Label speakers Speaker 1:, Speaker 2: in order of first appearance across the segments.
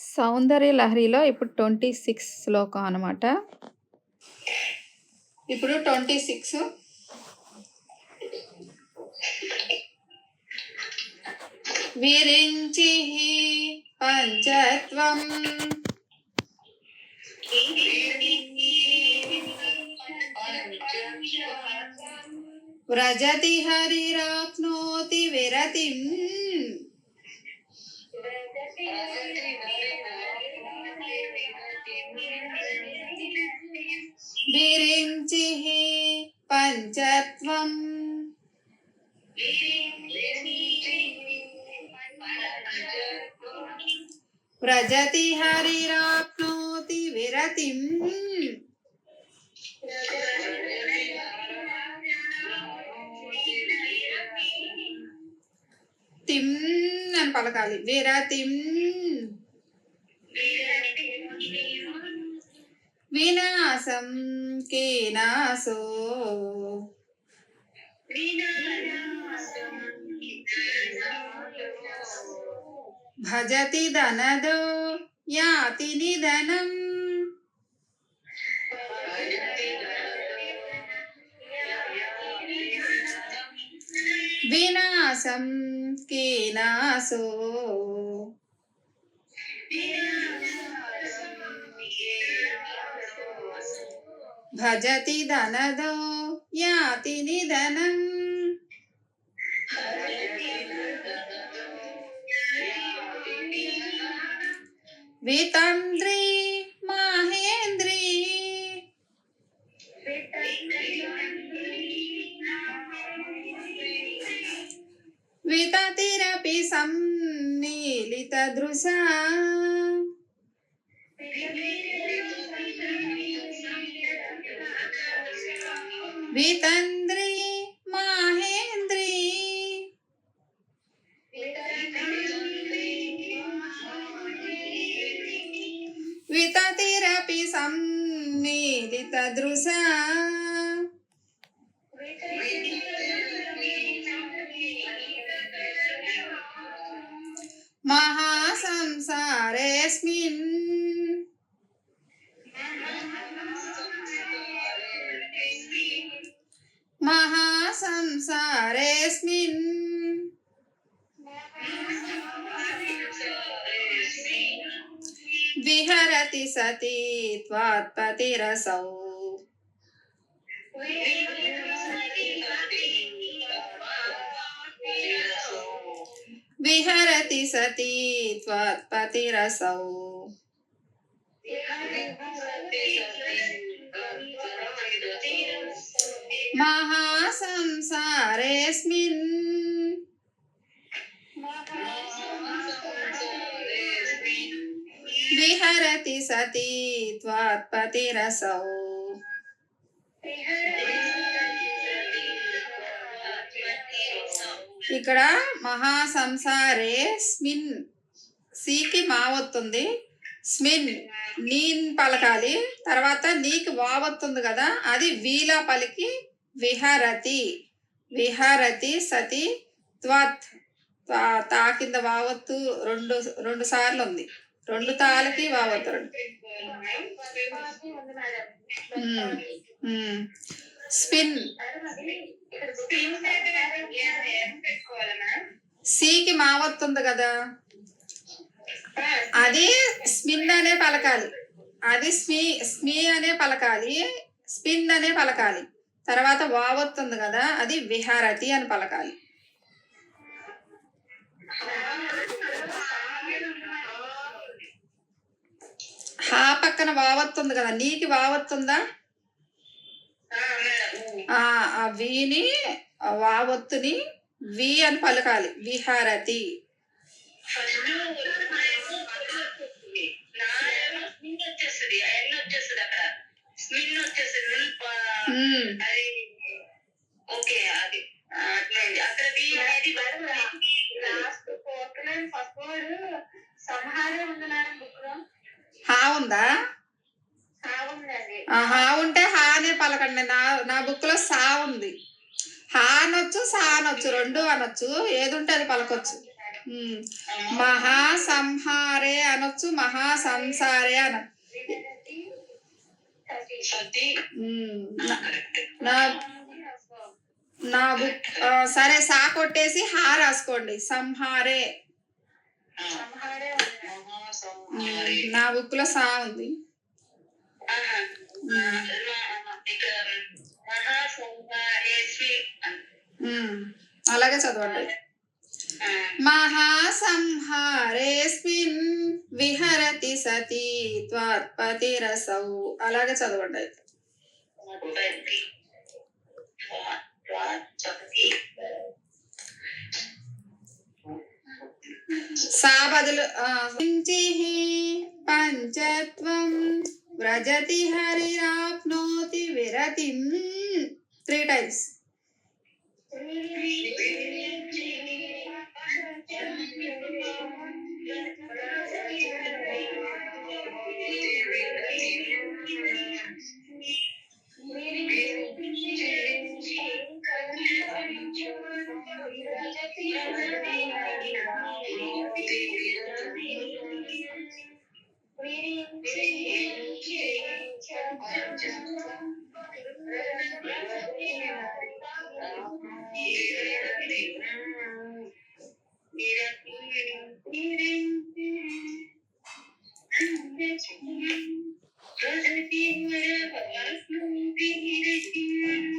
Speaker 1: సౌందర్య లహరిలో ఇప్పుడు 26 శ్లోకం అనమాట. ఇప్పుడు 26 విరించి పంచత్వం వ్రజతి హరిరాప్నోతి విరతిం విరించి పంచత్వం వ్రజతి హరిరాప్నోతి విరతిం తిం అని పలకాలి. విరతిం వినాశం కేనాసో భజతి ధనదో యాతి నిధనం వినాశం కేనాసో భజతి ధనదో యాతి నిధనం వితంద్రీ మహేంద్రీ వితతిరపి సమ్మీలితదృశా వితంద్రీ మహేంద్రీ వితతిరపి సమ్మీలితదృశా మహాసంసారేస్మిన్ మహాసంసారేస్మిన్ విహరతి సతీ త్వాత్పతిరసౌ విహరతి సతీ త్వాత్పతిరసౌ మహాసంసారేస్మిన్ విహరతి సతీ త్వాత్పతిరసౌ. ఇక్కడ మహాసంసారే స్మిన్ సీకి మావొత్తుంది, స్మిన్ నీన్ పలకాలి, తర్వాత నీకి వావొత్తుంది కదా, అది వీలా పలికి విహరతి విహరతి సతి త్వత్ తా కింద వావత్తు రెండు సార్లు ఉంది, రెండు తాలకి వావత్తు స్పిన్ సీకి మావత్తుంది కదా, అది స్పిన్ అనే పలకాలి, అది స్మీ అనే పలకాలి, స్పిన్ అనే పలకాలి, తర్వాత వావత్తుంది కదా, అది విహారతి అని పలకాలి. హా పక్కన వావత్తుంది కదా, నీకి వావత్తుందా, ఆ వీని వావత్తుని వి అని పలకాలి, విహారతి. హా ఉందా, హా ఉంటే హా అనే పలకండి. నా బుక్ లో సా ఉంది, హా అనొచ్చు సా అనొచ్చు, రెండు అనొచ్చు, ఏది ఉంటే అది పలకొచ్చు. మహాసంహారే అని అనొచ్చు, మహాసంసారే అనొచ్చు. నా బుక్ సరే, సా కొట్టేసి హా రాసుకోండి. సంహారే. నా బుక్ లో సా ఉంది. అలాగే చదవండి. మహాసంహారేస్మిన్ విహరతి సతీ త్వత్పతిరసౌ. అలాగే చదవండి అయితే. సా బదులు పంచత్వం వ్రజతి హరిరాప్నోతి విరతిం. 3 times.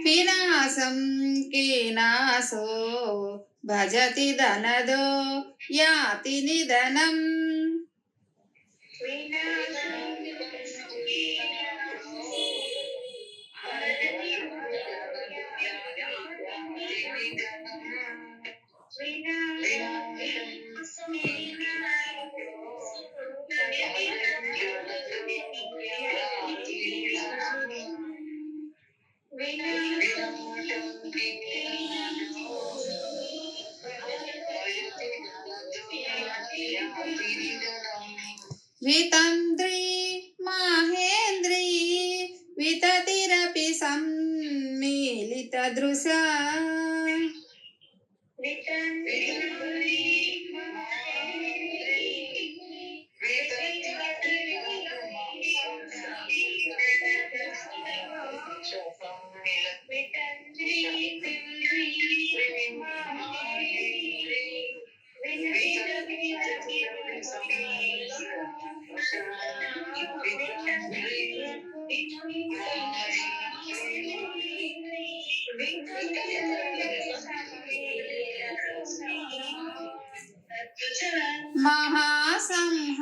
Speaker 1: వినాశం కీనాశో భజతి ధనదో యాతి నిధనం. వితంద్రీ మాహేంద్రీ వితతిరపి సమ్మిళిత దృశా.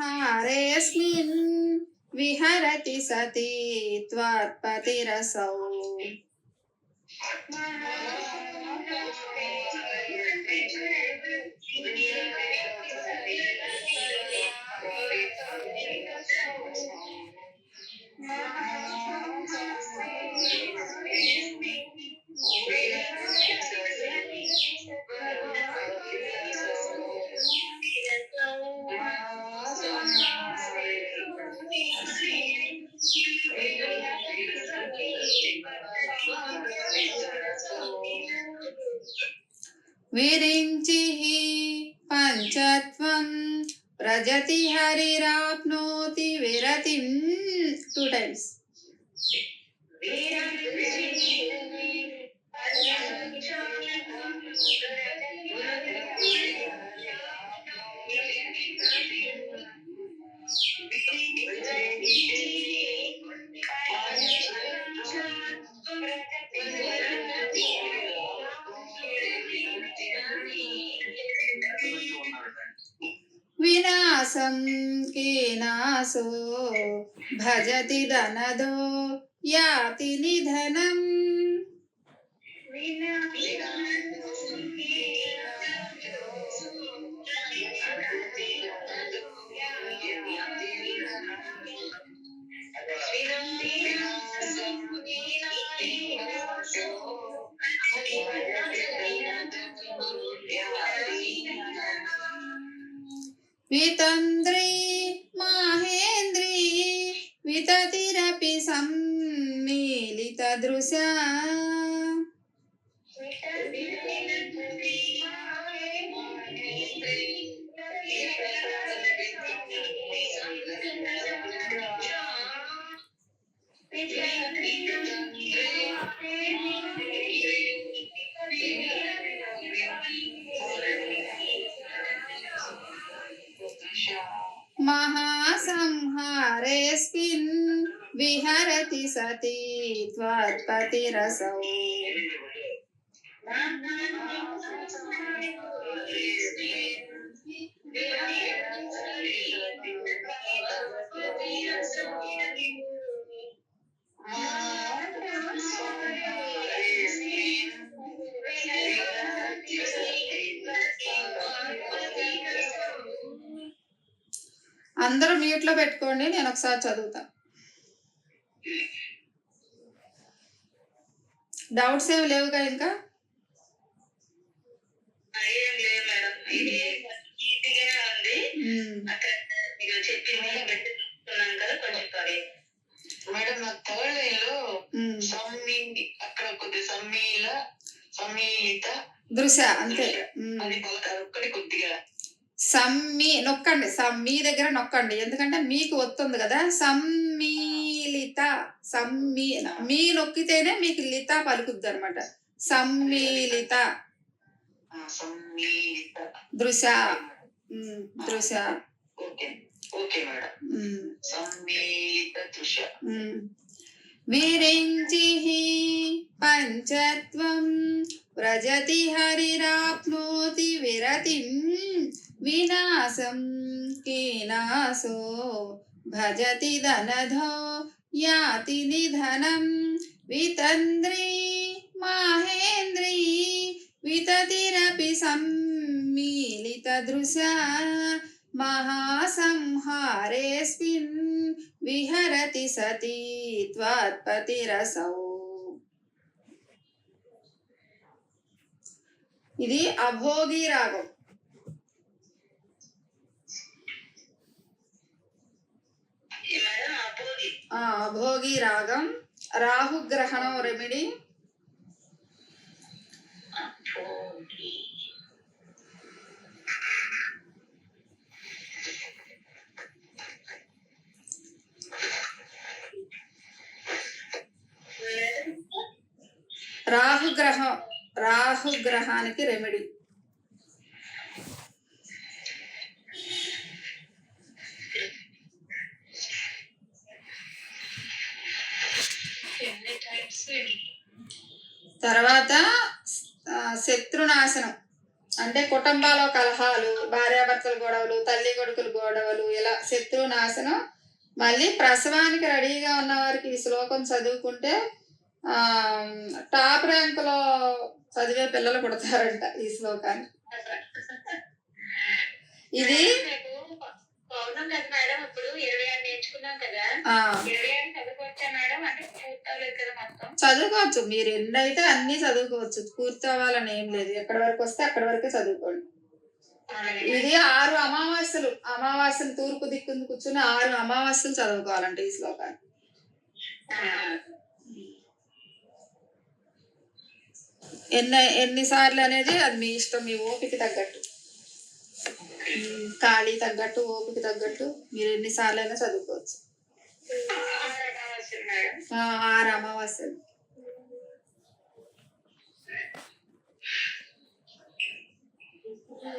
Speaker 1: మహాసంహారేస్మిన్ విహరతి సతీ త్వత్పతిరసౌ. విరించి పంచత్వం వ్రజతి హరిరాప్నోతి విరతిం. 2 times. వినాశం కీనాశో భజతి ధనదో యాతి నిధనం. వితంద్రీ మాహేంద్రీ వితతిరపి సమ్మిళిత దృశా. महासंहारेऽस्मिन् विहरति सती त्वत्पतिरसौ। అందరూ మ్యూట్ లో పెట్టుకోండి, నేను ఒకసారి చదువుతా. డౌట్స్ ఏమి లేవుగా ఇంకా?
Speaker 2: మేడం నాకు థర్డ్ వేలో అక్కడ కొద్ది సమ్మీలిత
Speaker 1: దృశ్య అంతే.
Speaker 2: అది పలకాలి ఒక్కటి కొద్దిగా
Speaker 1: సమ్మీ నొక్కండి, సమ్మీ దగ్గర నొక్కండి, ఎందుకంటే మీకు వస్తుంది కదా. సమ్మీలిత, సమ్మీ మీ నొక్కితేనే మీకు లిత పలుకుద్ది అనమాట. సమ్మీలిత దృశ్య దృశ్య.
Speaker 2: Okay madam. సమ్మీలిత దృశ్య.
Speaker 1: విరించి పంచత్వం వ్రజతి హరిరాప్నోతి విరతిం వినాశం కేనాసో భజతి ధనధో యాతి నిధనం వితంద్రీ మాహేంద్రీ వితతిరపి సమ్మీలిత దృశా महासंहारेऽस्मिन् विहरति सती त्वत्पतिरसौ. ఇది అభోగి రాగం. అభోగి రాగం. రాహుగ్రహణం రెమెడీ. రాహుగ్రహానికి రెమెడీ. తర్వాత శత్రునాశనం అంటే కుటుంబాల కలహాలు, భార్యాభర్తల గొడవలు, తల్లి కొడుకుల గొడవలు, ఇలా శత్రునాశనం. మళ్ళీ ప్రసవానికి రెడీగా ఉన్న వారికి ఈ శ్లోకం చదువుకుంటే టాప్ ర్యాంకులో చదివే పిల్లలు పుడతారంట ఈ శ్లోకాన్ని. ఇది చదువుకోవచ్చు, మీరు ఎన్నైతే అన్ని చదువుకోవచ్చు, పూర్తి అవ్వాలని ఏం లేదు. ఎక్కడి వరకు వస్తే అక్కడి వరకే చదువుకోండి. ఇది 6 అమావాస్యలు, అమావాస్యలు తూర్పు దిక్కు కూర్చుని 6 అమావాస్యలు చదువుకోవాలంటే ఈ శ్లోకాన్ని. ఎన్నిసార్లు అనేది అది మీ ఇష్టం, మీ ఓపిక తగ్గట్టు, ఖాళీ తగ్గట్టు, ఓపిక తగ్గట్టు మీరు ఎన్నిసార్లు అయినా చదువుకోవచ్చు. 6 అమావాస్యలు.